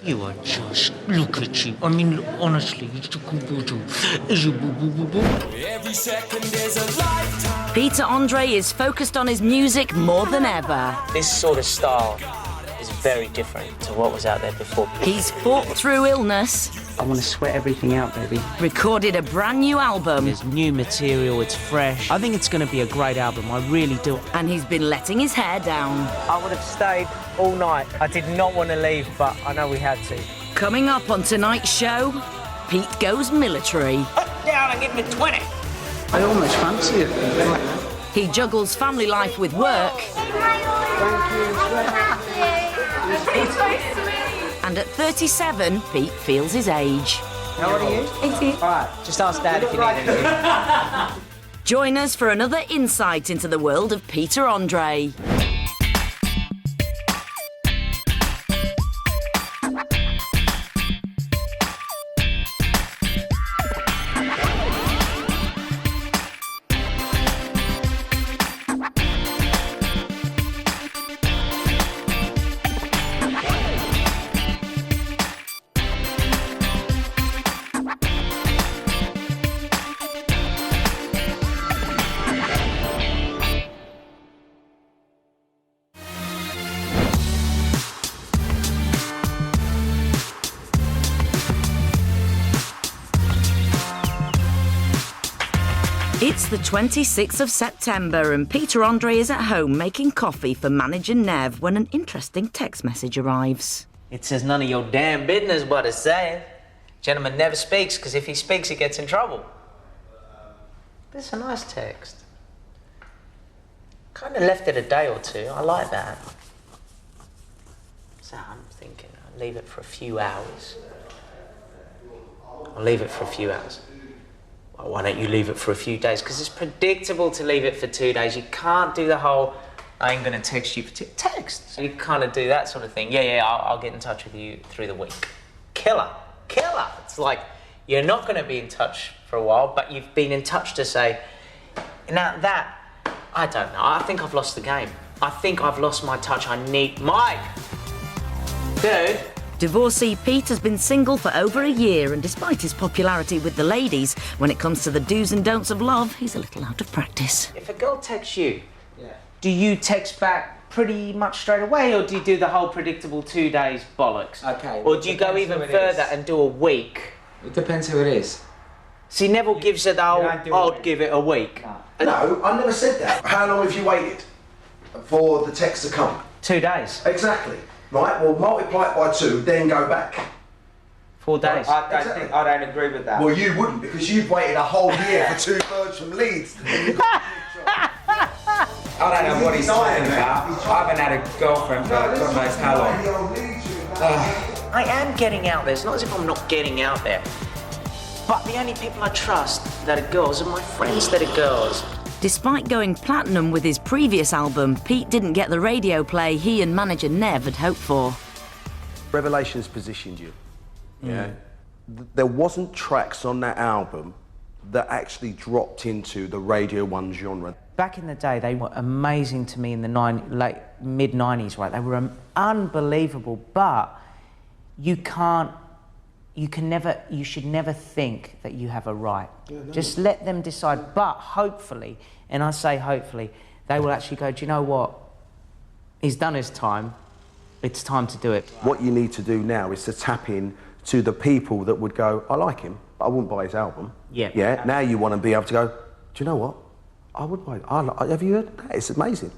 You are just, look at you. I mean, honestly, Every second is a lifetime. Peter Andre is focused on his music more than ever. This sort of style is very different to what was out there before. He's fought through illness, I want to sweat everything out, baby. recorded a brand new album, There's new material, it's fresh. I think it's going to be a great album, I really do. and he's been letting his hair down. I would have stayed all night. I did not want to leave, but I know we had to. Coming up on tonight's show, Pete goes military. Up, down, and give me 20. I almost fancy it. He juggles family life with work. And at 37, Pete feels his age. How old are you? 18. All right, just ask Dad if you need anything. Join us for another insight into the world of Peter Andre. It's the 26th of September and Peter Andre is at home making coffee for manager Nev when an interesting text message arrives. It says none of your damn business what it's saying. Gentleman never speaks, because if he speaks, he gets in trouble. But it's a nice text. Kind of left it a day or two. I like that. So I'm thinking I'll leave it for a few hours. I'll leave it for a few hours. Well, why don't you leave it for a few days? Because it's predictable to leave it for 2 days. You can't do the whole, I ain't going to text you for text. So you kind of do that sort of thing. Yeah, I'll get in touch with you through the week. Killer. It's like, you're not going to be in touch for a while, but you've been in touch to say, now that, I don't know. I think I've lost the game. I think I've lost my touch. I need Mike. Dude. Divorcee Pete has been single for over a year and despite his popularity with the ladies, when it comes to the do's and don'ts of love, he's a little out of practice. If a girl texts you, do you text back pretty much straight away, or do you do the whole predictable 2 days bollocks? Okay. Or do you go even further and do a week? It depends who it is. See, Neville gives it the whole, don't do a I'll week. give it a week. No, I never said that. How long have you waited for the text to come? 2 days. Exactly. Right, well, multiply it by 2, then go back. 4 days. I don't agree with that. Well, you wouldn't, because you've waited a whole year for 2 birds from Leeds. I don't know what he's talking about. I haven't had a girlfriend for God knows how long. I am getting out there. It's not as if I'm not getting out there. But the only people I trust that are girls are my friends that are girls. Despite going platinum with his previous album, Pete didn't get the radio play he and manager Nev had hoped for. Revelations positioned you. Yeah. There wasn't tracks on that album that actually dropped into the Radio 1 genre. Back in the day, they were amazing to me in the mid-90s, right? They were unbelievable, but you should never think that you have a right. Just let them decide, but hopefully, and I say hopefully, they will actually go, do you know what? He's done his time, it's time to do it. What you need to do now is to tap in to the people that would go, I like him, but I wouldn't buy his album. Yeah. Now you want to be able to go, do you know what? I would buy it. Have you heard that? It's amazing.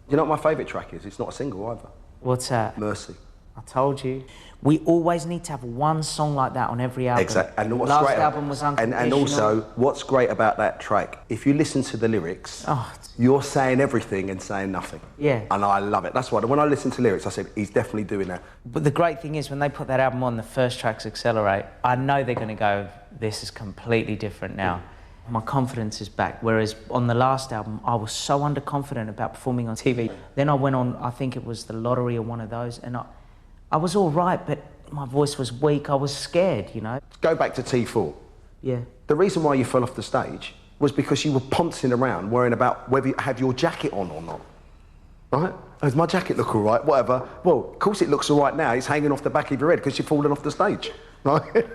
You know what my favourite track is? It's not a single either. What's that? Mercy. I told you. We always need to have one song like that on every album. Exactly. And what's Last great album was Unconditional. and also, what's great about that track, if you listen to the lyrics, you're saying everything and saying nothing. Yeah. And I love it. That's why when I listen to lyrics, I said, he's definitely doing that. But the great thing is, when they put that album on, the first track's Accelerate, I know they're going to go, this is completely different now. My confidence is back, whereas on the last album, I was so underconfident about performing on TV. Then I went on, I think it was The Lottery or one of those, and I was all right, but my voice was weak, I was scared, you know. Go back to T4. Yeah. The reason why you fell off the stage was because you were pouncing around worrying about whether you have your jacket on or not. right? Does my jacket look all right? Whatever. Well, of course it looks all right now. It's hanging off the back of your head because you've fallen off the stage, right?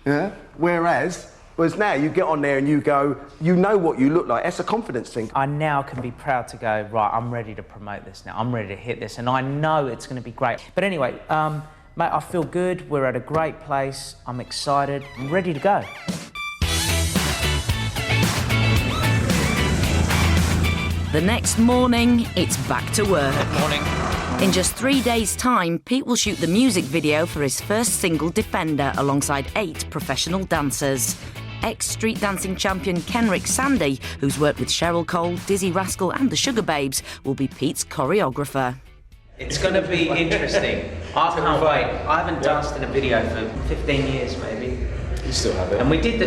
Yeah? Whereas now you get on there and you go, you know what you look like. It's a confidence thing. I now can be proud to go, right, I'm ready to promote this now. I'm ready to hit this, and I know it's going to be great. But anyway, mate, I feel good. We're at a great place. I'm excited. I'm ready to go. The next morning, it's back to work. Good morning. In just 3 days' time, Pete will shoot the music video for his first single, Defender, alongside 8 professional dancers. Ex-street dancing champion Kenrick Sandy, who's worked with Cheryl Cole, Dizzy Rascal and the Sugar Babes, will be Pete's choreographer. It's going to be interesting. I can't wait. I haven't danced in a video for 15 years, maybe. You still have it. And we did the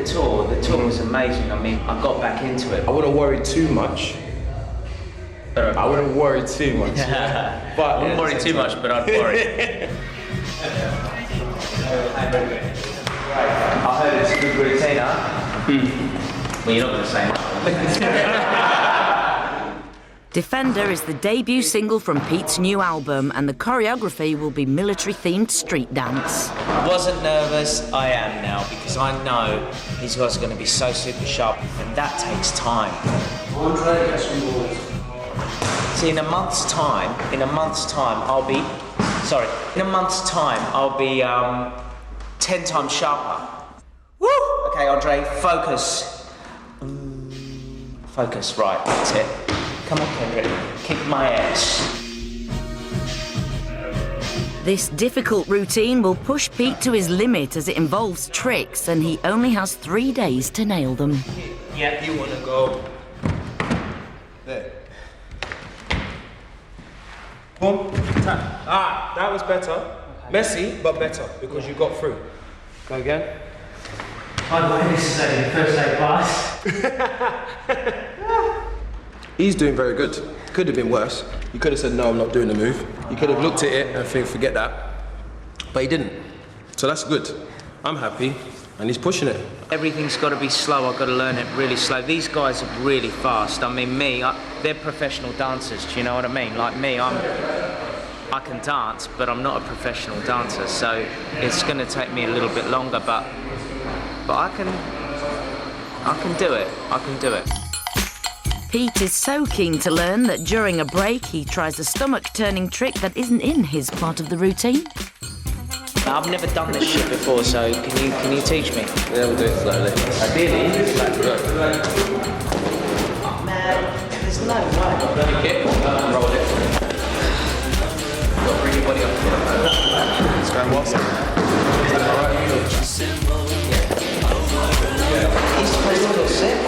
tour. The tour was amazing. I mean, I got back into it. I wouldn't worry too much. I wouldn't worry too much. But I wouldn't worry too much, but I'd worry. I heard it's a good routine, huh? Well, you're not going to say that. Defender is the debut single from Pete's new album, and the choreography will be military-themed street dance. I wasn't nervous, I am now, because I know these guys are going to be so super sharp, and that takes time. See, in a month's time, I'll be 10 times sharper. Woo! Okay, Andre, focus. Focus, right, that's it. Come on, Kendrick, kick my ass. This difficult routine will push Pete to his limit as it involves tricks, and he only has 3 days to nail them. Yeah, you want to go. There. Boom, tap. Ah, that was better. Messy, but better, because you got through. Go again. By the way, this is a first aid class. He's doing very good. Could have been worse. You could have said, no, I'm not doing the move. You could have looked at it and think, forget that. But he didn't. So that's good. I'm happy, and he's pushing it. Everything's got to be slow. I've got to learn it really slow. These guys are really fast. I mean, they're professional dancers. Do you know what I mean? Like me, I can dance, but I'm not a professional dancer. So it's going to take me a little bit longer, but I can do it. I can do it. Pete is so keen to learn that during a break he tries a stomach-turning trick that isn't in his part of the routine. I've never done this shit before, so can you teach me? Yeah, we'll do it slowly. Ideally, oh man, there's no way. Okay, roll it. Got to bring your body up. It's going well, sir. Is that alright? He's supposed to look sick.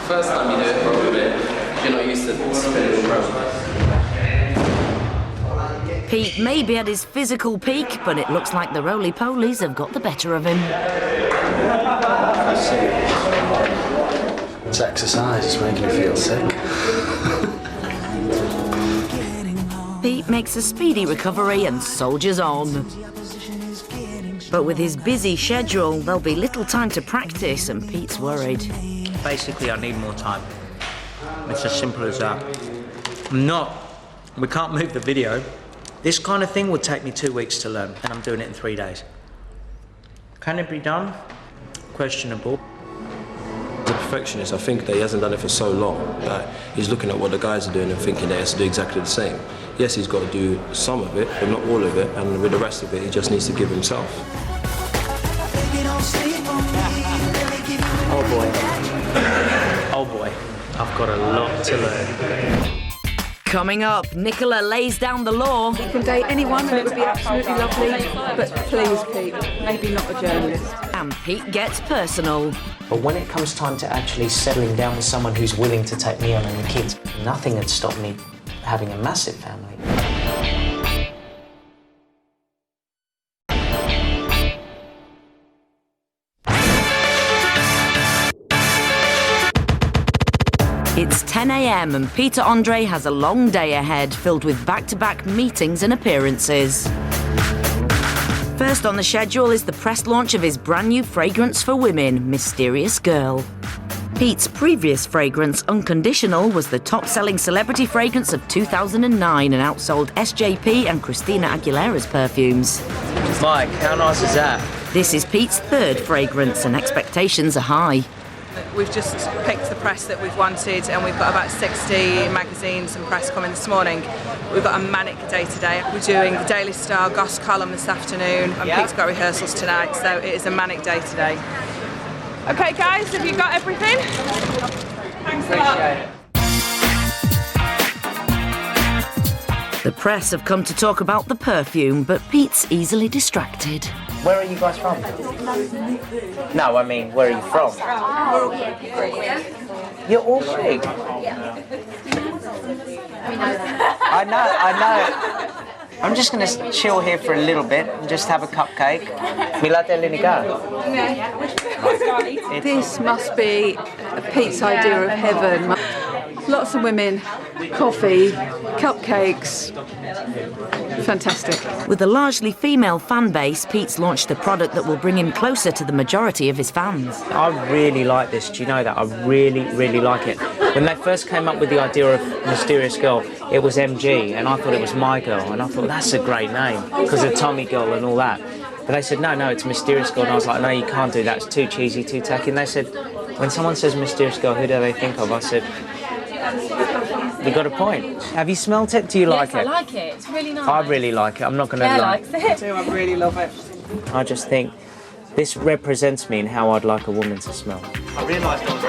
First time you do it for a bit, you're not used to spinning the rope. Pete may be at his physical peak, but it looks like the roly-polies have got the better of him. It's exercise, it's making me feel sick. Pete makes a speedy recovery and soldiers on. But with his busy schedule, there'll be little time to practice, and Pete's worried. Basically, I need more time. It's as simple as that. We can't move the video. This kind of thing would take me 2 weeks to learn, and I'm doing it in 3 days. Can it be done? Questionable. As a perfectionist, I think that he hasn't done it for so long that he's looking at what the guys are doing and thinking that he has to do exactly the same. Yes, he's got to do some of it, but not all of it, and with the rest of it, he just needs to give himself. Oh boy. Oh boy. I've got a lot to learn. Coming up, Nicola lays down the law. You can date anyone and it would be absolutely lovely, but please, Pete, maybe not a journalist. And Pete gets personal. But when it comes time to actually settling down with someone who's willing to take me on and the kids, nothing had stopped me having a massive family. It's 10 a.m. and Peter Andre has a long day ahead filled with back-to-back meetings and appearances. First on the schedule is the press launch of his brand new fragrance for women, Mysterious Girl. Pete's previous fragrance, Unconditional, was the top-selling celebrity fragrance of 2009 and outsold SJP and Christina Aguilera's perfumes. Mike, how nice is that? This is Pete's third fragrance and expectations are high. We've just picked the press that we've wanted, and we've got about 60 magazines and press coming this morning. We've got a manic day today. We're doing the Daily Star Goss column this afternoon, and Pete's got rehearsals tonight, so it is a manic day today. Okay guys, have you got everything? Thanks a lot. The press have come to talk about the perfume, but Pete's easily distracted. Where are you guys from? No, I mean, where are you from? You're all Greek. I know. I'm just going to chill here for a little bit and just have a cupcake. Milate Liniga. This must be Pete's idea of heaven. Lots of women, coffee, cupcakes. Fantastic. With a largely female fan base, Pete's launched a product that will bring him closer to the majority of his fans. I really like this. Do you know that? I really, really like it. When they first came up with the idea of Mysterious Girl, it was MG, and I thought it was My Girl, and I thought that's a great name because of Tommy Girl and all that. But they said, no, it's Mysterious Girl, and I was like, no, you can't do that. It's too cheesy, too tacky. And they said, when someone says Mysterious Girl, who do they think of? I said, you got a point. Have you smelt it? Do you like it? Yes, I like it. It's really nice. I really like it. I'm not going to lie. likes it. I do, I really love it. I just think this represents me in how I'd like a woman to smell. I realised I was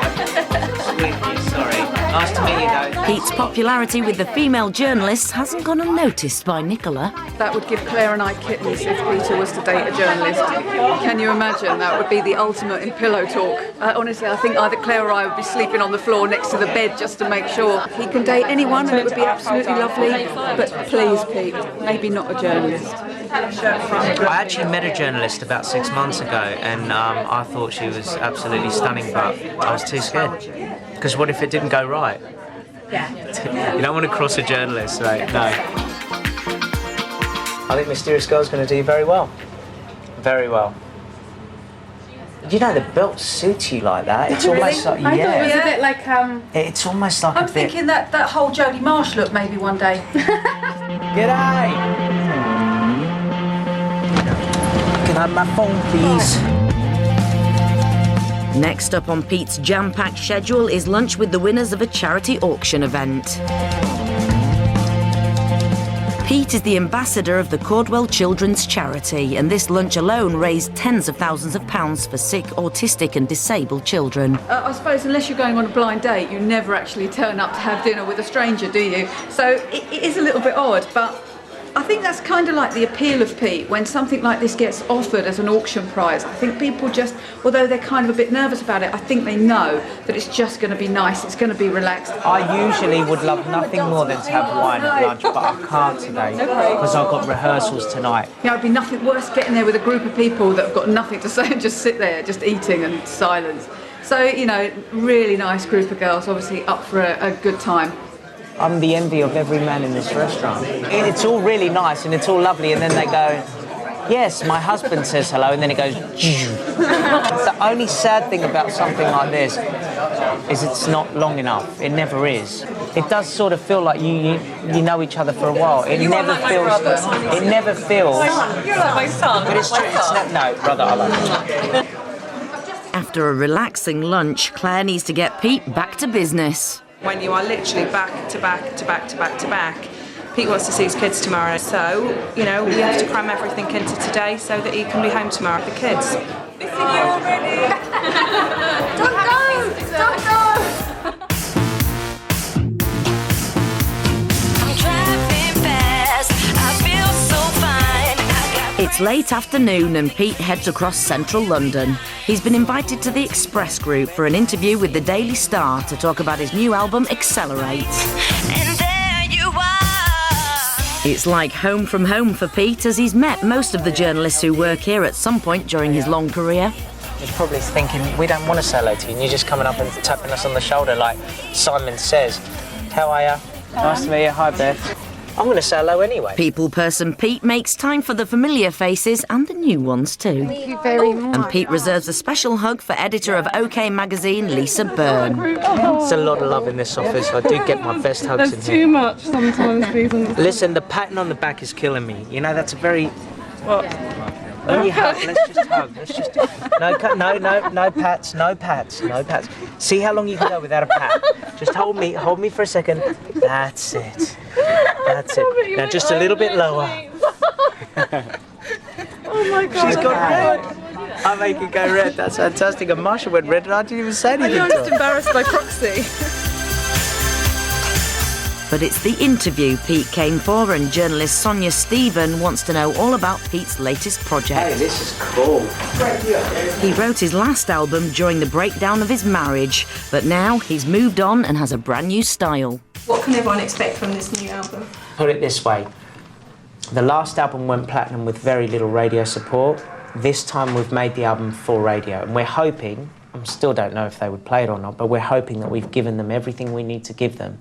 sorry. Nice to meet you, though. Pete's popularity with the female journalists hasn't gone unnoticed by Nicola. That would give Claire and I kittens if Peter was to date a journalist. Can you imagine? That would be the ultimate in pillow talk. Honestly, I think either Claire or I would be sleeping on the floor next to the bed just to make sure. He can date anyone and it would be absolutely lovely. But please, Pete, maybe not a journalist. I actually met a journalist about 6 months ago, and I thought she was absolutely stunning, but I was too scared. Because what if it didn't go right? Yeah. You don't want to cross a journalist, right? No. I think Mysterious Girl's going to do very well. Very well. You know, the belt suits you like that. It's almost like, I thought it was a bit like, It's almost like I'm a bit... thinking that whole Jodie Marsh look maybe one day. G'day! Can I have my phone, please? Next up on Pete's jam-packed schedule is lunch with the winners of a charity auction event. Pete is the ambassador of the Cordwell Children's Charity, and this lunch alone raised tens of thousands of pounds for sick, autistic and disabled children. I suppose unless you're going on a blind date, you never actually turn up to have dinner with a stranger, do you? So it is a little bit odd, but I think that's kind of like the appeal of Pete. When something like this gets offered as an auction prize, I think people just, although they're kind of a bit nervous about it, I think they know that it's just going to be nice, it's going to be relaxed. I usually would love nothing more than to have wine at lunch, but I can't today because I've got rehearsals tonight. You know, it'd be nothing worse getting there with a group of people that have got nothing to say and just sit there, just eating and silence. So, you know, really nice group of girls, obviously up for a good time. I'm the envy of every man in this restaurant. It's all really nice and it's all lovely, and then they go, yes, my husband says hello, and then it goes, the only sad thing about something like this is it's not long enough. It never is. It does sort of feel like you know each other for a while. It never feels. It never feels. You're like my son. But it's true. It's not, no, brother, I love you. After a relaxing lunch, Claire needs to get Pete back to business. When you are literally back to back to back to back to back, Pete wants to see his kids tomorrow, so, you know, we have to cram everything into today so that he can be home tomorrow with the kids. Missing you already! Don't go! Don't go! I'm driving fast, I feel so fine. It's late afternoon and Pete heads across central London. He's been invited to the Express Group for an interview with the Daily Star to talk about his new album, Accelerate. And there you are. It's like home from home for Pete, as he's met most of the journalists who work here at some point during his long career. You're probably thinking, we don't want to say hello to you, and you're just coming up and tapping us on the shoulder like Simon Says. How are you? Nice to meet you. Hi, Beth. I'm going to say hello anyway. People person Pete makes time for the familiar faces and the new ones too. Thank you very much. And Pete reserves a special hug for editor of OK Magazine, Lisa Byrne. There's a lot of love in this office. I do get my best hugs in That's here. too much sometimes, please. Listen, the patting on the back is killing me. You know, that's a very... What? When you hug, let's just hug. Let's just... No pats, no pats, no pats. See how long you can go without a pat. Just hold me for a second. That's it. That's it. Now just a little bit lower. Oh my God. She's got red. I make it go red. That's fantastic. And Marsha went red and I didn't even say anything I'm to just her. embarrassed by proxy. But it's the interview Pete came for, and journalist Sonia Stephen wants to know all about Pete's latest project. Hey, this is cool. He wrote his last album during the breakdown of his marriage, but now he's moved on and has a brand new style. What can everyone expect from this new album? Put it this way. The last album went platinum with very little radio support. This time we've made the album for radio, and we're hoping, I still don't know if they would play it or not, but we're hoping that we've given them everything we need to give them.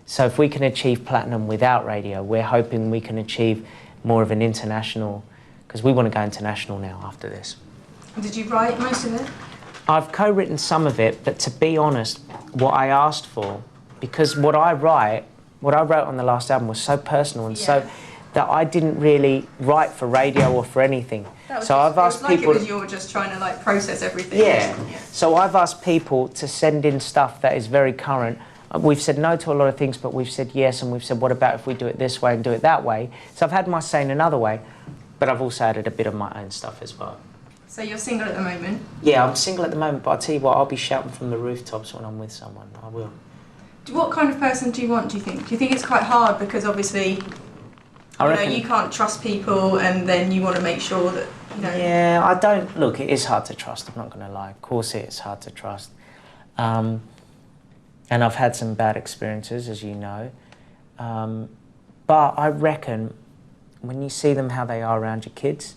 So if we can achieve platinum without radio, we're hoping we can achieve more of an international, because we want to go international now after this. Did you write most of it? I've co-written some of it, but to be honest, what I asked for, because what I wrote on the last album was so personal and so that I didn't really write for radio or for anything. So I've asked people. You were just trying to like process everything. Yeah. So I've asked people to send in stuff that is very current. We've said no to a lot of things, but we've said yes, and we've said, what about if we do it this way and do it that way? So I've had my say in another way, but I've also added a bit of my own stuff as well. So you're single at the moment? Yeah, I'm single at the moment, but I'll tell you what, I'll be shouting from the rooftops when I'm with someone. I will. What kind of person do you want, do you think? Do you think it's quite hard because obviously you can't trust people and then you want to make sure that, you know... Yeah, I don't... Look, it is hard to trust, I'm not going to lie. Of course it is hard to trust. And I've had some bad experiences, as you know. But I reckon when you see them how they are around your kids,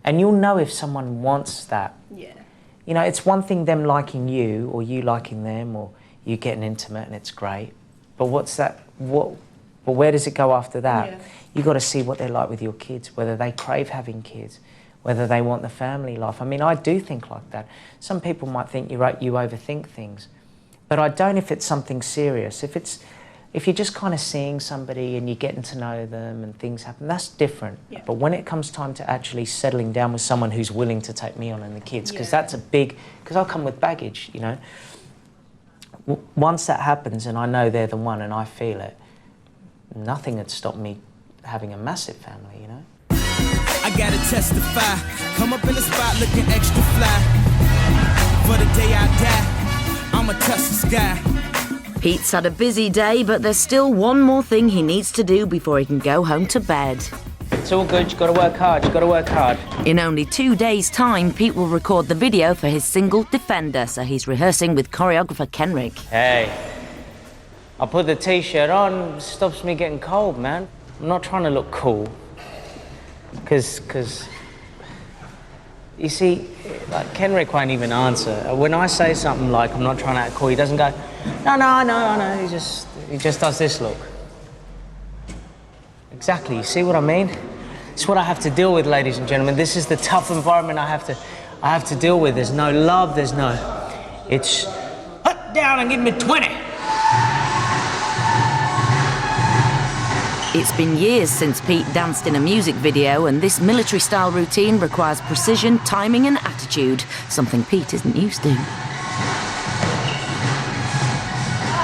and you'll know if someone wants that. Yeah. You know, it's one thing them liking you, or you liking them, or you getting intimate and it's great. But what's that? But where does it go after that? Yeah. You've got to see what they're like with your kids, whether they crave having kids, whether they want the family life. I mean, I do think like that. Some people might think you overthink things. But I don't if it's something serious. If you're just kind of seeing somebody and you're getting to know them and things happen, that's different. Yeah. But when it comes time to actually settling down with someone who's willing to take me on and the kids, because that's a big... Because I'll come with baggage, you know. Once that happens and I know they're the one and I feel it, nothing had stopped me having a massive family, you know. I gotta testify. Come up in the spot looking extra fly. For the day I die, I'ma touch the sky. Pete's had a busy day, but there's still one more thing he needs to do before he can go home to bed. It's all good, you've got to work hard, you've got to work hard. In only 2 days' time, Pete will record the video for his single Defender, so he's rehearsing with choreographer Kenrick. Hey, I put the t-shirt on, it stops me getting cold, man. I'm not trying to look cool. Because you see, like, Kenrick won't even answer. When I say something like, I'm not trying to act cool, he doesn't go, no, he just does this look. Exactly, you see what I mean? It's what I have to deal with, ladies and gentlemen. This is the tough environment I have to deal with. There's no love, it's hut down and give me 20. It's been years since Pete danced in a music video, and this military-style routine requires precision, timing and attitude, something Pete isn't used to.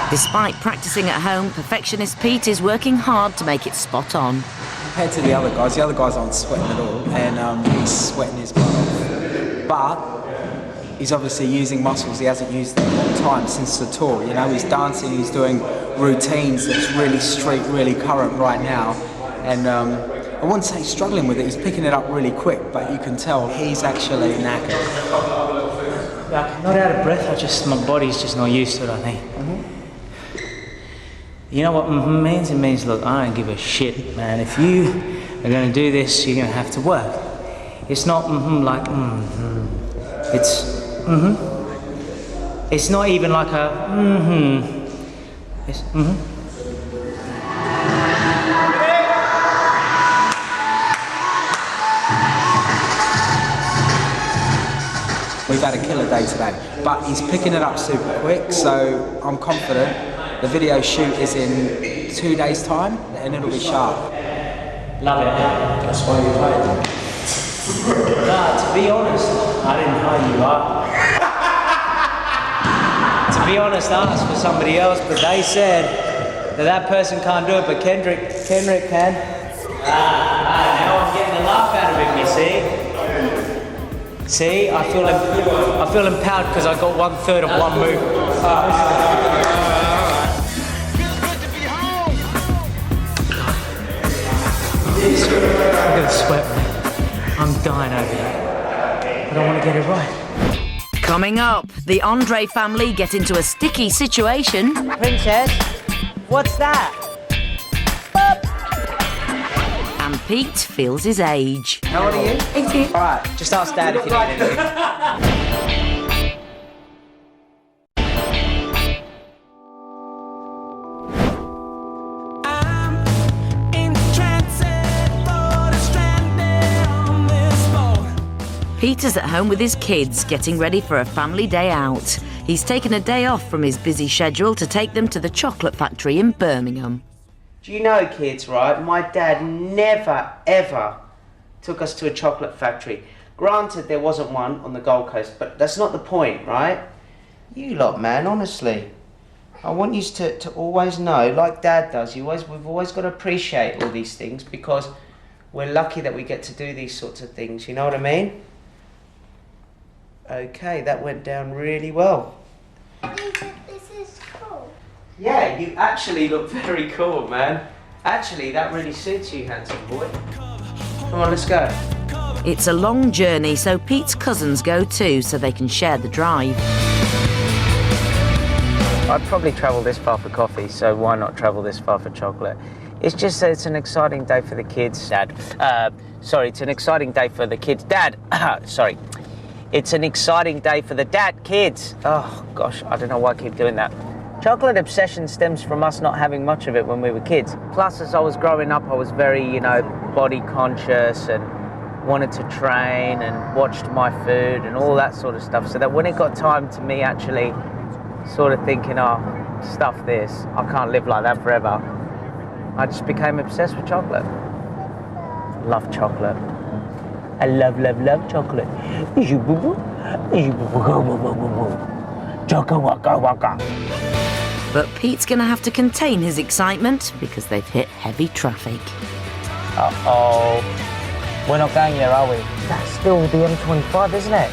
Despite practicing at home, perfectionist Pete is working hard to make it spot on. Compared to the other guys aren't sweating at all, and he's sweating his butt off. But he's obviously using muscles he hasn't used in a long time since the tour. You know, he's dancing, he's doing routines that's really street, really current right now. And I wouldn't say he's struggling with it, he's picking it up really quick, but you can tell he's actually knackered. Like, not out of breath, my body's just not used to it, I think. You know what means? It means, look, I don't give a shit, man. If you are going to do this, you're going to have to work. It's not It's It's not even like a It's We've had a killer day today, but he's picking it up super quick, so I'm confident. The video shoot is in 2 days' time, and it'll be sharp. Love it. That's why you hired him. Nah, to be honest, I didn't hire you up. To be honest, I asked for somebody else, but they said that person can't do it, but Kendrick can. Now I'm getting a laugh out of him, you see? See, I feel empowered because I got 1/3 of one move. Look at the sweat, man. I'm dying over here. But I want to get it right. Coming up, the Andre family get into a sticky situation. Princess, what's that? And Pete feels his age. How old are you? 18. All right, just ask Dad if you need anything. Peter's at home with his kids, getting ready for a family day out. He's taken a day off from his busy schedule to take them to the chocolate factory in Birmingham. Do you know, kids, right? My dad never, ever took us to a chocolate factory. Granted, there wasn't one on the Gold Coast, but that's not the point, right? You lot, man, honestly. I want you to always know, like Dad does, we've always got to appreciate all these things because we're lucky that we get to do these sorts of things, you know what I mean? Okay, that went down really well. This is cool. Yeah, you actually look very cool, man. Actually, that really suits you, handsome boy. Come on, let's go. It's a long journey, so Pete's cousins go too, so they can share the drive. I'd probably travel this far for coffee, so why not travel this far for chocolate? It's just that it's an exciting day for the kids, Dad. It's an exciting day for the kids. Dad, sorry. It's an exciting day for the dad kids. Oh, gosh, I don't know why I keep doing that. Chocolate obsession stems from us not having much of it when we were kids. Plus, as I was growing up, I was very, body conscious and wanted to train and watched my food and all that sort of stuff. So that when it got time to me actually sort of thinking, oh, stuff this, I can't live like that forever, I just became obsessed with chocolate. Love chocolate. I love chocolate. But Pete's going to have to contain his excitement because they've hit heavy traffic. Uh-oh. We're not going there, are we? That's still the M25, isn't it?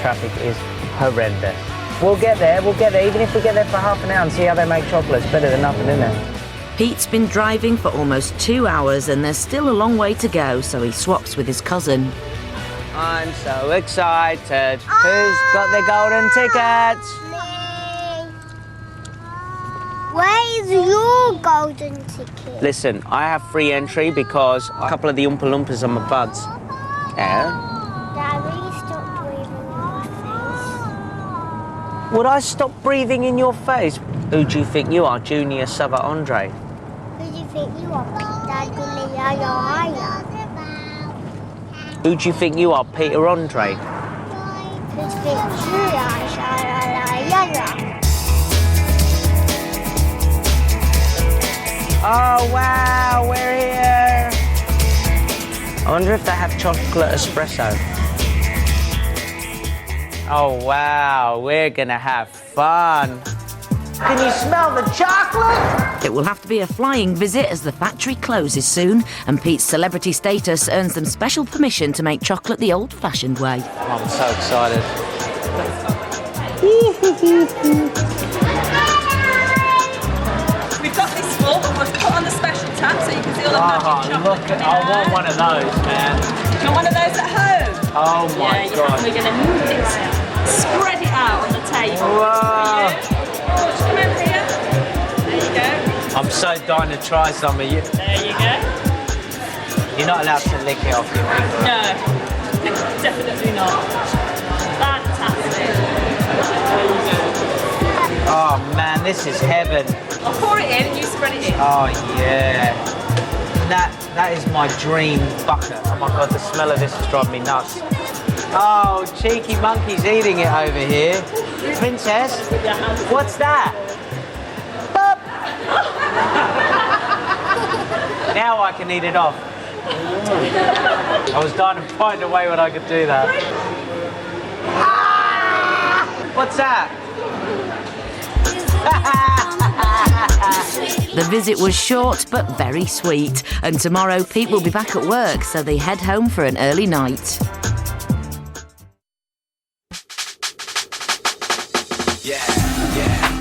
Traffic is horrendous. We'll get there. Even if we get there for half an hour and see how they make chocolate, it's better than nothing, isn't it? Pete's been driving for almost 2 hours and there's still a long way to go, so he swaps with his cousin. I'm so excited. Who's got the golden tickets? Where's your golden ticket? Listen, I have free entry because a couple of the Oompa Loompas are my buds. Yeah? Daddy, stop breathing in my face. Would I stop breathing in your face? Who do you think you are, Junior Sava Andre? Who do you think you are, Who do you think you are, Peter Andre? Who do you think you are, Oh, wow, we're here. I wonder if they have chocolate espresso. Oh, wow, we're gonna have fun. Can you smell the chocolate? It will have to be a flying visit as the factory closes soon, and Pete's celebrity status earns them special permission to make chocolate the old-fashioned way. I'm so excited. We've got this full, but we've put on the special tab so you can see all the magic chocolate coming I want one of those, man. Do you want one of those at home? Oh my God. We're going to spread it out on the table. Wow. Come over here. There you go. I'm so dying to try some of you. There you go. You're not allowed to lick it off your finger. No, definitely not. Fantastic. There you go. Oh man, this is heaven. I'll pour it in and you spread it in. Oh yeah. That is my dream bucket. Oh my God, the smell of this is driving me nuts. Oh, cheeky monkey's eating it over here. Princess, what's that? Bop. Now I can eat it off. I was dying to find a way when I could do that. What's that? The visit was short but very sweet, and tomorrow Pete will be back at work, so they head home for an early night.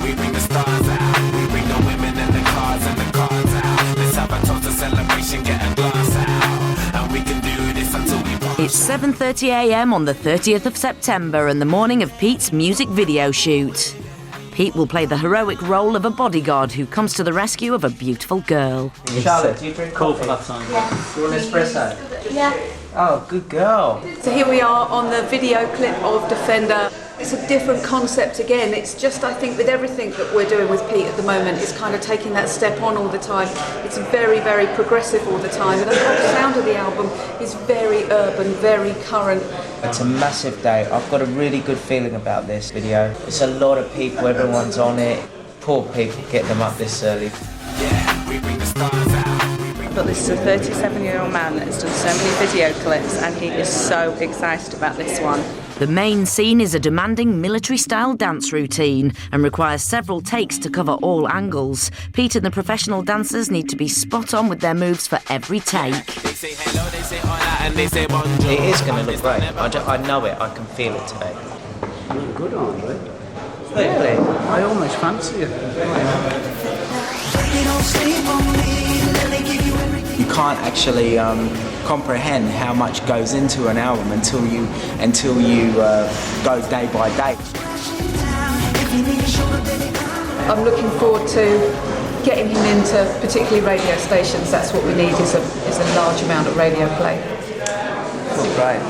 We bring the stars out. We bring the women and the cars out. Let's have a toast, a celebration, get a glass out. And we can do this until we pass. It's 7:30 a.m. on the 30th of September and the morning of Pete's music video shoot. Pete will play the heroic role of a bodyguard who comes to the rescue of a beautiful girl. Charlotte, do you drink coffee? Do you want an espresso? Yeah. Oh, good girl. So here we are on the video clip of Defender. It's a different concept again. It's just, I think, with everything that we're doing with Pete at the moment, it's kind of taking that step on all the time. It's very, very progressive all the time. And the whole sound of the album is very urban, very current. It's a massive day. I've got a really good feeling about this video. It's a lot of people, everyone's on it. Poor people getting them up this early. But this is a 37-year-old man that has done so many video clips, and he is so excited about this one. The main scene is a demanding military-style dance routine and requires several takes to cover all angles. Pete and the professional dancers need to be spot on with their moves for every take. It is going to look great. I know it. I can feel it today. You look good, aren't you? Really? I almost fancy you. You can't actually comprehend how much goes into an album until you go day by day. I'm looking forward to getting him into particularly radio stations. That's what we need, is a large amount of radio play. Look great.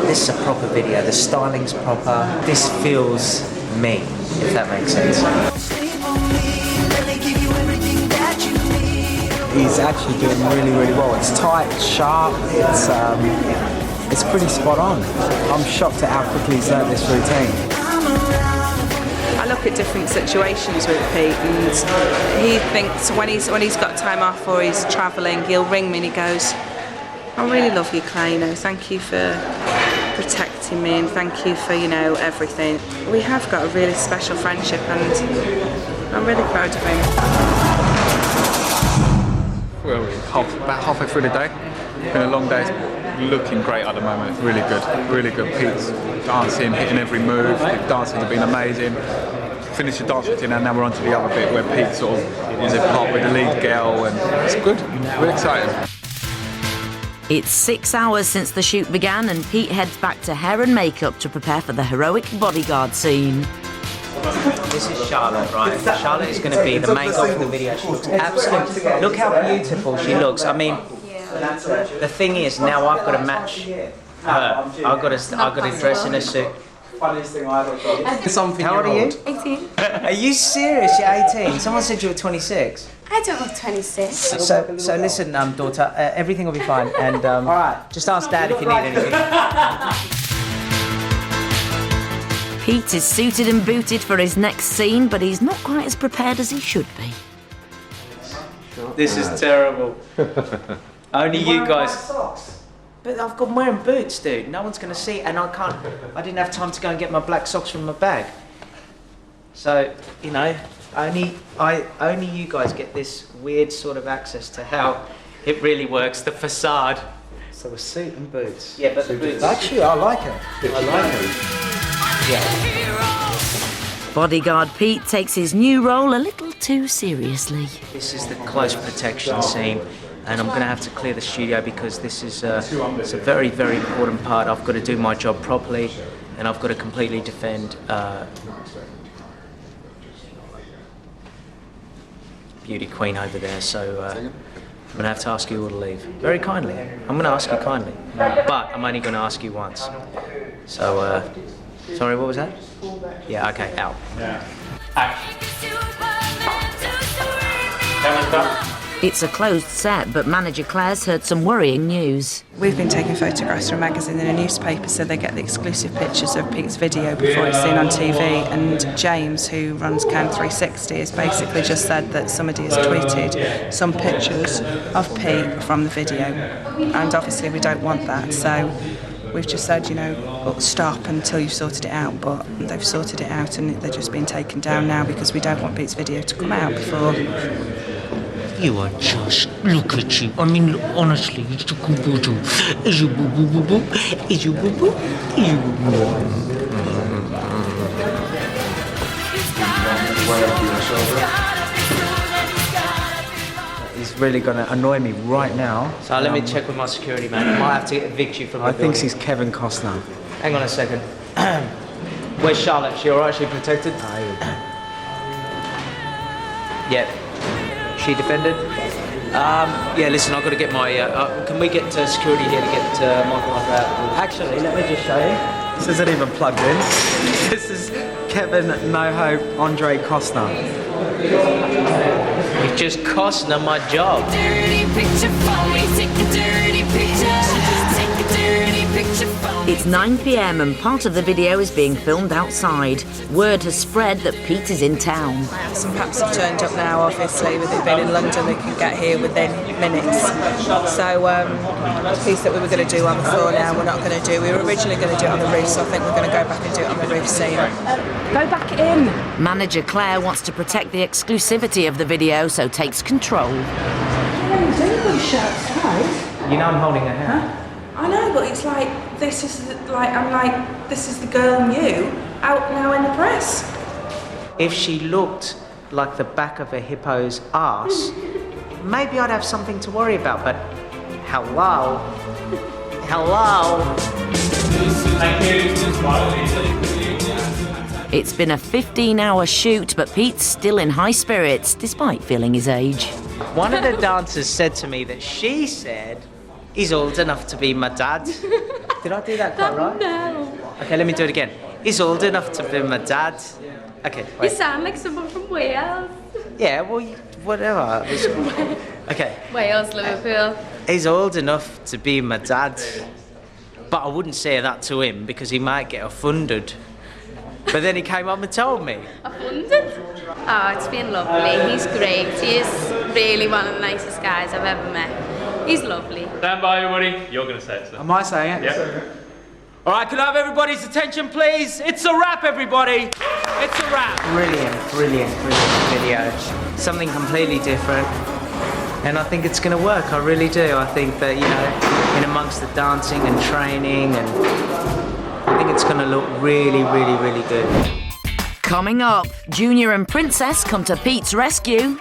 This is a proper video. The styling's proper. This feels me, if that makes sense. He's actually doing really, really well. It's tight, it's sharp, it's pretty spot on. I'm shocked at how quickly he's learnt this routine. I look at different situations with Pete, and he thinks when he's got time off or he's travelling, he'll ring me and he goes, "I really love you, Clay. Thank you for protecting me, and thank you for everything." We have got a really special friendship, and I'm really proud of him. Well, about halfway through the day. Been a long day. Looking great at the moment. Really good. Really good. Pete's dancing, hitting every move. The dancers have been amazing. Finished the dance routine and now we're on to the other bit where Pete sort of is a part with the lead girl, and it's good. We're excited. It's 6 hours since the shoot began and Pete heads back to hair and makeup to prepare for the heroic bodyguard scene. This is Charlotte, right? Charlotte is going to be the main girl for the video. She looks absolutely... Look how beautiful she looks. I mean, the thing is, now I've got to match her. I've got to dress in a suit. Funniest thing I ever got. How old are you? 18. Are you serious? You're 18? Someone said you were 26. I don't look 26. So listen, daughter, everything will be fine. And all right, just ask Dad if you need anything. Pete is suited and booted for his next scene, but he's not quite as prepared as he should be. This is terrible. Only you guys. But I'm wearing boots, dude. No one's going to see, and I didn't have time to go and get my black socks from my bag. So, only you guys get this weird sort of access to how it really works, the facade. So a suit and boots. Yeah, but the boots. Actually, I like it. I like it. Bodyguard Pete takes his new role a little too seriously. This is the close protection scene, and I'm going to have to clear the studio because this is it's a very, very important part. I've got to do my job properly, and I've got to completely defend Beauty Queen over there. So I'm going to have to ask you all to leave. Very kindly. I'm going to ask you kindly, but I'm only going to ask you once. So. Sorry, what was that? Yeah, okay, out. Yeah. Action. Camera's up. It's a closed set, but manager Claire's heard some worrying news. We've been taking photographs from a magazine and a newspaper so they get the exclusive pictures of Pete's video before it's seen on TV, and James, who runs Can 360, has basically just said that somebody has tweeted some pictures of Pete from the video, and obviously we don't want that, so we've just said, you know, stop until you've sorted it out, but they've sorted it out and they're just being taken down now because we don't want Pete's video to come out before. You are just, look at you. I mean, honestly, it's a computer. Is you boo boo boo boo? Is you boo boo? Is you boo boo? He's really going to annoy me right now. So let me check with my security man. I might have to evict you from the I building. think he's Kevin Costner. Hang on a second. Where's Charlotte? She alright? She protected? Yeah. She defended? Yeah, listen, I've got to get my... can we get security here to get Michael Hunter out? Actually, let me just show you. This isn't even plugged in. This is Kevin No Hope Andre Costner. You just Costner my job. Dirty picture for me, take a dirty picture. Take a dirty picture for me. It's 9 p.m. and part of the video is being filmed outside. Word has spread that Pete is in town. Some paps have turned up now, obviously, with it being in London, they can get here within minutes. So the piece that we were going to do on the floor now, we're not going to do. We were originally going to do it on the roof, so I think we're going to go back and do it on the roof scene. Go back in. Manager Claire wants to protect the exclusivity of the video, so takes control. You know I'm holding her hand. I know, but it's like, this is the girl and you out now in the press. If she looked like the back of a hippo's ass, maybe I'd have something to worry about, but hello? Hello? It's been a 15-hour shoot, but Pete's still in high spirits, despite feeling his age. One of the dancers said to me that she said he's old enough to be my dad. Did I do that quite right? No. Okay, let me do it again. He's old enough to be my dad. Okay, You wait. sound like someone from Wales. Yeah, well, whatever. Okay. Wales, Liverpool. He's old enough to be my dad. But I wouldn't say that to him because he might get offended. But then he came up and told me. Offended? Oh, it's been lovely. He's great. He is really one of the nicest guys I've ever met. He's lovely. Stand by, everybody. You're going to say it, sir. Am I saying it? Yeah. All right, can I have everybody's attention, please? It's a wrap, everybody. It's a wrap. Brilliant video. Something completely different. And I think it's going to work. I really do. I think that, you know, in amongst the dancing and training, and I think it's going to look really good. Coming up, Junior and Princess come to Pete's rescue.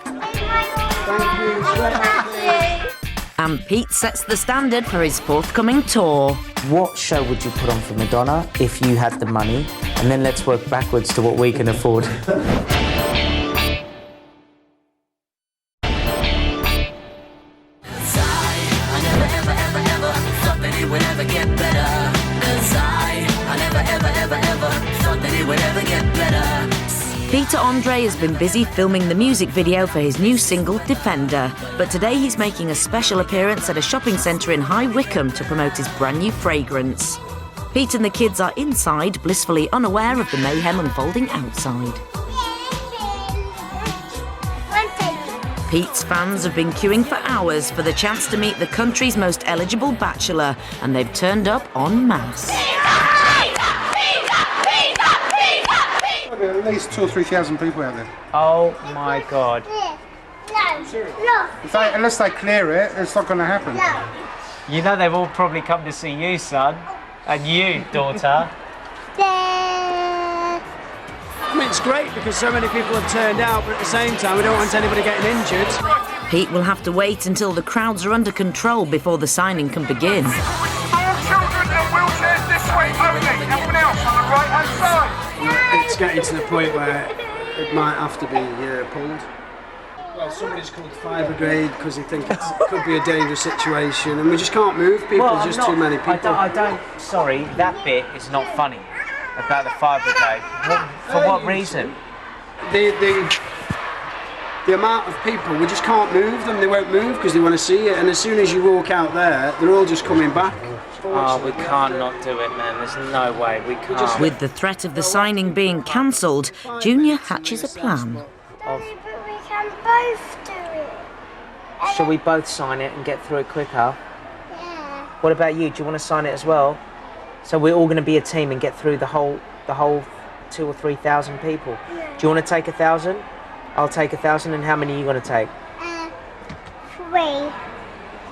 And Pete sets the standard for his forthcoming tour. What show would you put on for Madonna if you had the money? And then let's work backwards to what we can afford. Peter Andre has been busy filming the music video for his new single, Defender. But today he's making a special appearance at a shopping centre in High Wycombe to promote his brand new fragrance. Pete and the kids are inside, blissfully unaware of the mayhem unfolding outside. Pete's fans have been queuing for hours for the chance to meet the country's most eligible bachelor, and they've turned up en masse. At least 2,000 or 3,000 people out there. Oh my God. Unless they clear it, it's not going to happen. You know they've all probably come to see you, son. And you, daughter. I mean, it's great because so many people have turned out, but at the same time, we don't want anybody getting injured. Pete will have to wait until the crowds are under control before the signing can begin. Children and wheelchairs this way only. Everyone else on the right-hand side. It's getting to the point where it might have to be pulled. Well, somebody's called fire brigade because they think it could be a dangerous situation, and we just can't move people. Well, There's just too many people. I don't. Sorry, that bit is not funny about the fire brigade. For what reason? The The amount of people, we just can't move them. They won't move because they want to see it. And as soon as you walk out there, they're all just coming back. Oh, we can't not do it, man. There's no way. We can't. With the threat of the signing being cancelled, Junior hatches a plan. But we can both do it. Shall we both sign it and get through it quicker? Yeah. What about you? Do you want to sign it as well? So we're all going to be a team and get through the whole 2,000 or 3,000 people. Yeah. Do you want to take 1,000? I'll take 1,000. And how many are you going to take? 3.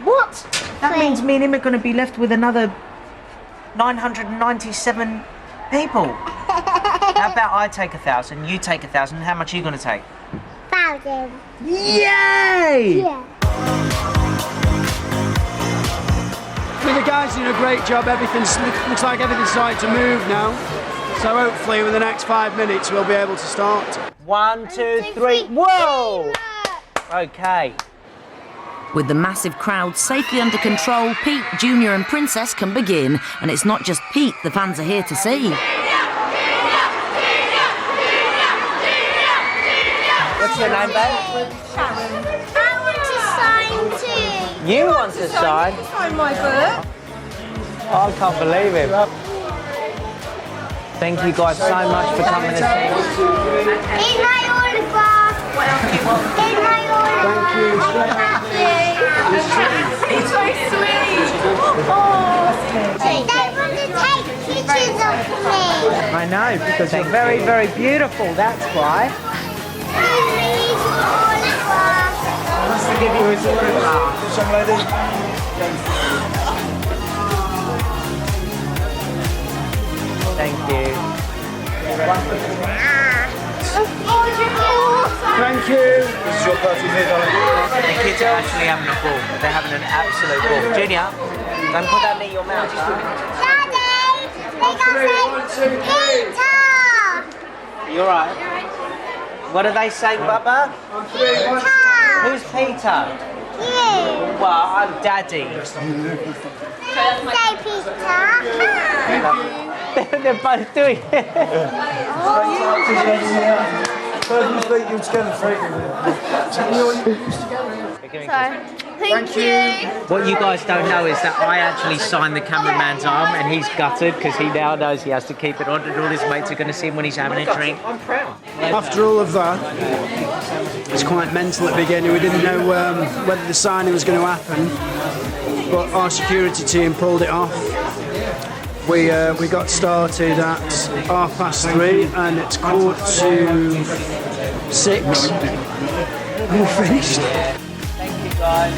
What? That means me and him are going to be left with another 997 people. How about I take 1,000, you take 1,000, how much are you going to take? 1,000. Yay! Yeah. I think the guys are doing a great job. Looks like everything's starting to move now. So hopefully within the next 5 minutes we'll be able to start. 1, 2, 3, whoa! Okay. With the massive crowd safely under control, Pete, Junior and Princess can begin. And it's not just Pete the fans are here to see. What's your name, babe? Sharon. I want to sign too. You want to sign? Sign my book. Oh, I can't believe it. Thank you guys so much for coming to see us. Here's my autograph. Here's my autograph. Thank you. It's so sweet. They want to take pictures of me. I know, because they're very, very beautiful, that's why. Here's autograph. Wants to give you his autograph. Some lady. Thank you. Thank you. This is your perfume here, darling. The kids are actually having a ball. They're having an absolute ball. Junior, don't put that near your mouth. Daddy, they got Peter. You alright? What do they say, Bubba? Peter. Who's Peter? You. Well, I'm Daddy. Say Peter. They're both doing it. Thank you. What you guys don't know is that I actually signed the cameraman's arm and he's gutted because he now knows he has to keep it on and all his mates are going to see him when he's having a drink. I'm proud. After all of that, it's quite mental at the beginning. We didn't know whether the signing was going to happen, but our security team pulled it off. We got started at 3:30 and it's 5:45. And we're finished. Thank you, guys.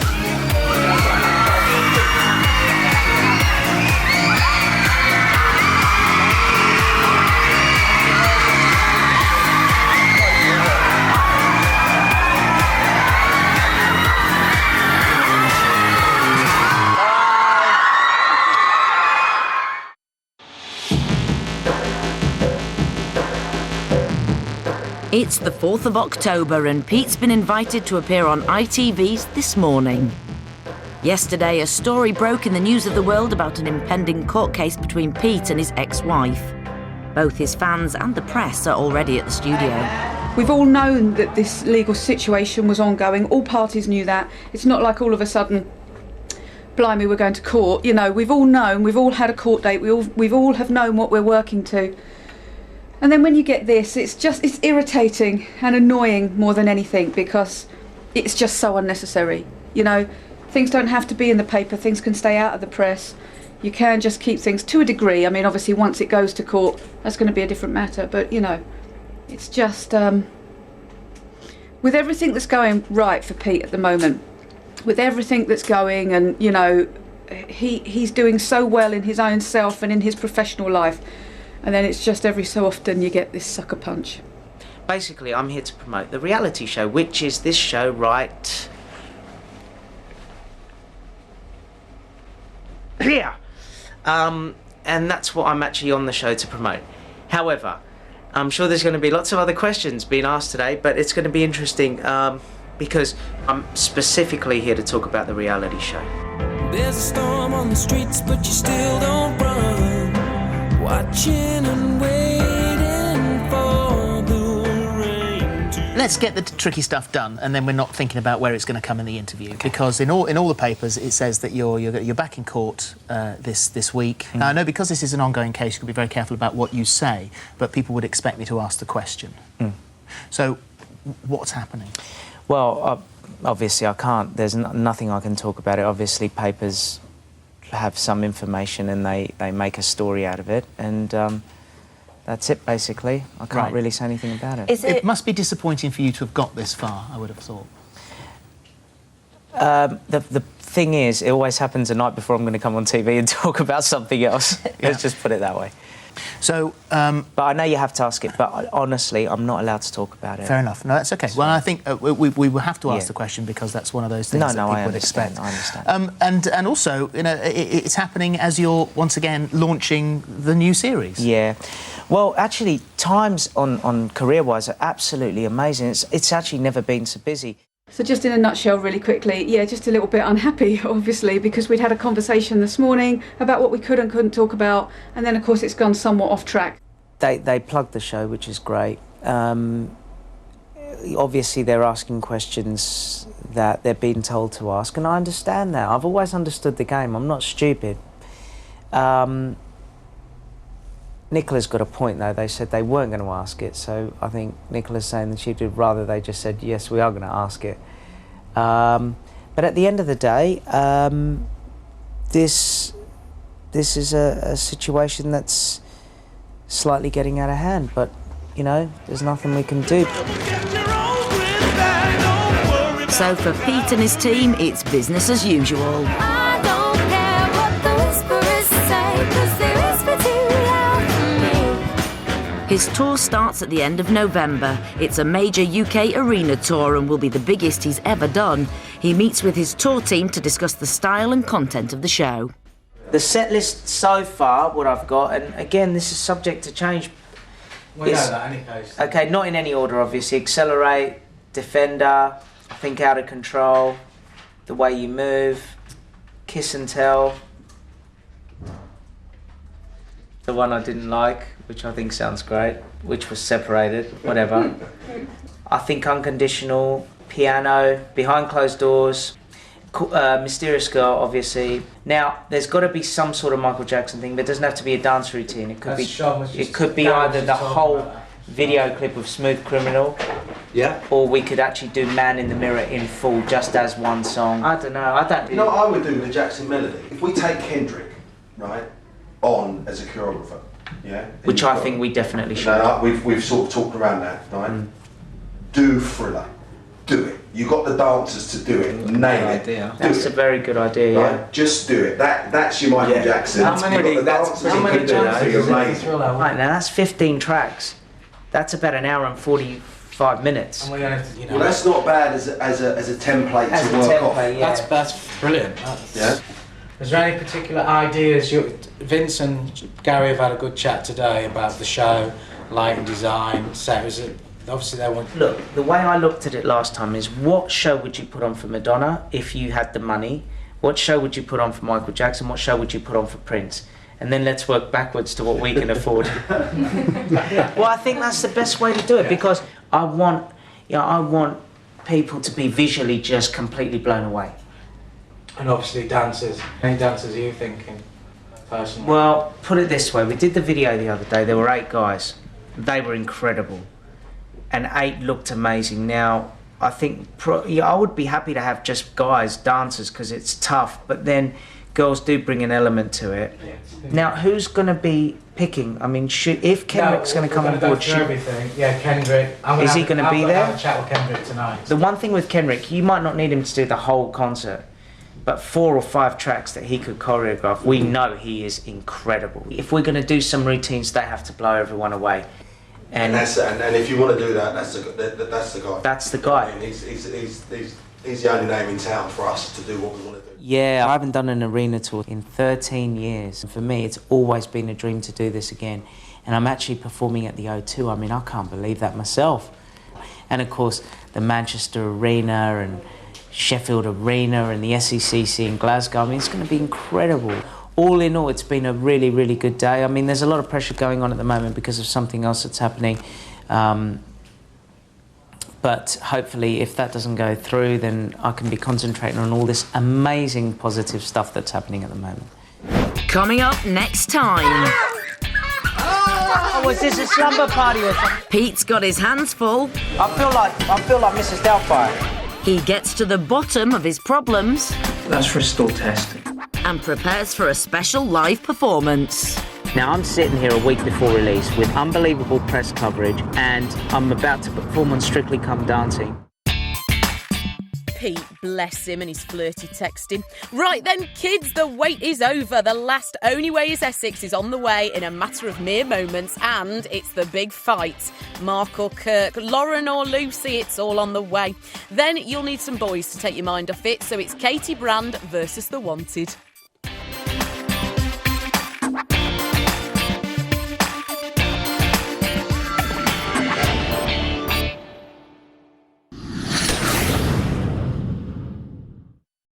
It's the 4th of October and Pete's been invited to appear on ITV's This Morning. Yesterday, a story broke in the news of the world about an impending court case between Pete and his ex-wife. Both his fans and the press are already at the studio. We've all known that this legal situation was ongoing. All parties knew that. It's not like all of a sudden, blimey, we're going to court. You know, we've all known, we've all had a court date, we've all have known what we're working to. And then when you get this, it's irritating and annoying more than anything because it's just so unnecessary. You know, things don't have to be in the paper, things can stay out of the press. You can just keep things to a degree. I mean, obviously once it goes to court, that's going to be a different matter, but you know, it's just, with everything that's going right for Pete at the moment, with everything that's going and, you know, he's doing so well in his own self and in his professional life. And then it's just every so often you get this sucker punch. Basically, I'm here to promote the reality show, which is this show right here. And that's what I'm actually on the show to promote. However, I'm sure there's going to be lots of other questions being asked today, but it's going to be interesting because I'm specifically here to talk about the reality show. There's a storm on the streets, but you still don't run. Watching and waiting for the rain to let's get the tricky stuff done, and then we're not thinking about where it's going to come in the interview. Because in all the papers, it says that you're back in court this week. Now, I know because this is an ongoing case, you can be very careful about what you say, but people would expect me to ask the question. So, what's happening? Well, obviously I can't. There's nothing I can talk about it. Obviously, papers have some information and they make a story out of it, and that's it, basically. I can't really say anything about it. It must be disappointing for you to have got this far, I would have thought. The thing is, it always happens the night before I'm going to come on TV and talk about something else. Let's just put it that way. So, but I know you have to ask it, but honestly, I'm not allowed to talk about it. Fair enough. No, that's okay. Well, I think we will have to ask the question because that's one of those things that people would expect. I understand. And also, you know, it's happening as you're once again launching the new series. Yeah. Well, actually, times on career-wise are absolutely amazing. It's actually never been so busy. So just in a nutshell, really quickly, yeah, just a little bit unhappy, obviously, because we'd had a conversation this morning about what we could and couldn't talk about, and then, of course, it's gone somewhat off track. They plugged the show, which is great. Obviously, they're asking questions that they're being told to ask, and I understand that. I've always understood the game. I'm not stupid. Nicola's got a point, though. They said they weren't going to ask it, so I think Nicola's saying that she'd rather they just said, yes, we are going to ask it. But at the end of the day, this is a situation that's slightly getting out of hand, but, you know, there's nothing we can do. So for Pete and his team, it's business as usual. I don't care what the whisperers say, 'cause they whisper too loud for me. His tour starts at the end of November. It's a major UK arena tour and will be the biggest he's ever done. He meets with his tour team to discuss the style and content of the show. The set list so far, what I've got, and again, this is subject to change. We know that, any case. Okay, not in any order, obviously. Accelerate, Defender, Think Out of Control, The Way You Move, Kiss and Tell, the one I didn't like, which I think sounds great, which was Separated, whatever. I Think Unconditional, Piano, Behind Closed Doors, Mysterious Girl, obviously. Now, there's got to be some sort of Michael Jackson thing, but it doesn't have to be a dance routine. It could be either the whole video clip of Smooth Criminal, or we could actually do Man in the Mirror in full, just as one song. I don't know. You know what I would do with the Jackson Melody? If we take Kendrick, right, on as a choreographer, which I think we definitely should. No, we've sort of talked around that, right? Do Thriller. Do it. You got the dancers to do it. Nail it. That's a very good idea. Right? Yeah. That's your Michael Jackson. How many chances You're amazing. Right now, that's 15 tracks. That's about an hour and 45 minutes. And we're going to, well, that's not bad as a template to work off. Yeah. That's brilliant. Is there any particular ideas? Vince and Gary have had a good chat today about the show, lighting design, set. Obviously they want... Look, the way I looked at it last time is, what show would you put on for Madonna if you had the money? What show would you put on for Michael Jackson? What show would you put on for Prince? And then let's work backwards to what we can afford. Well, I think that's the best way to do it, because I want people to be visually just completely blown away. And obviously dancers. How many dancers are you thinking, personally? Well, put it this way. We did the video the other day. There were 8 guys. They were incredible. And 8 looked amazing. Now, I think I would be happy to have just guys, dancers, because it's tough. But then girls do bring an element to it. Now, who's going to be picking? I mean, if Kendrick's going to come on board, everything. Yeah, Kendrick. Is he going to be there? I'll have a chat with Kendrick tonight. The one thing with Kendrick, you might not need him to do the whole concert, but 4 or 5 tracks that he could choreograph, we know he is incredible. If we're going to do some routines, they have to blow everyone away. And if you want to do that, that's the guy. That's the guy. I mean, he's the only name in town for us to do what we want to do. Yeah, I haven't done an arena tour in 13 years. For me, it's always been a dream to do this again. And I'm actually performing at the O2. I mean, I can't believe that myself. And of course, the Manchester Arena and Sheffield Arena and the SECC in Glasgow. I mean, it's going to be incredible. All in all, it's been a really, really good day. I mean, there's a lot of pressure going on at the moment because of something else that's happening. But hopefully, if that doesn't go through, then I can be concentrating on all this amazing positive stuff that's happening at the moment. Coming up next time. Oh, was this a slumber party or something? Pete's got his hands full. I feel like Mrs. Doubtfire. He gets to the bottom of his problems. That's Bristol testing. And prepares for a special live performance. Now, I'm sitting here a week before release with unbelievable press coverage, and I'm about to perform on Strictly Come Dancing. Pete, bless him and his flirty texting. Right then, kids, the wait is over. The last Only Way is Essex is on the way in a matter of mere moments, and it's the big fight. Mark or Kirk, Lauren or Lucy, it's all on the way. Then you'll need some boys to take your mind off it, so it's Katie Brand versus The Wanted.